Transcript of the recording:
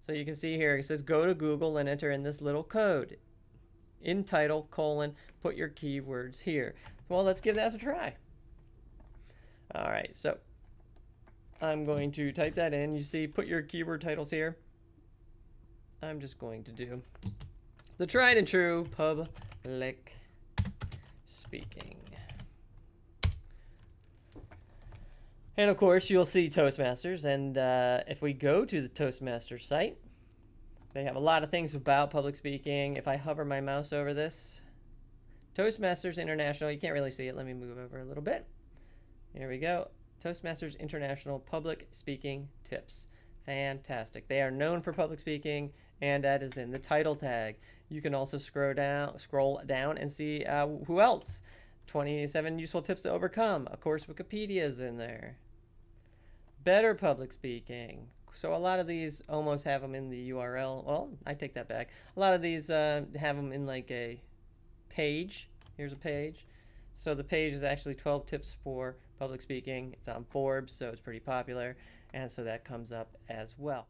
So you can see here, it says go to Google and enter in this little code. In title, put your keywords here. Well, let's give that a try. All right, so I'm going to type that in. You see, put your keyword titles here. I'm just going to do the tried and true public speaking. And of course, you'll see Toastmasters. And if we go to the Toastmasters site, they have a lot of things about public speaking. If I hover my mouse over this, Toastmasters International, you can't really see it. Let me move over a little bit. Here we go. Toastmasters International Public Speaking Tips. Fantastic. They are known for public speaking, and that is in the title tag. You can also scroll down and see who else. 27 useful tips to overcome. Of course, Wikipedia is in there. Better public speaking. So a lot of these almost have them in the URL. Well, I take that back. A lot of these have them in like a page. Here's a page. So the page is actually 12 tips for public speaking. It's on Forbes, so it's pretty popular. And so that comes up as well.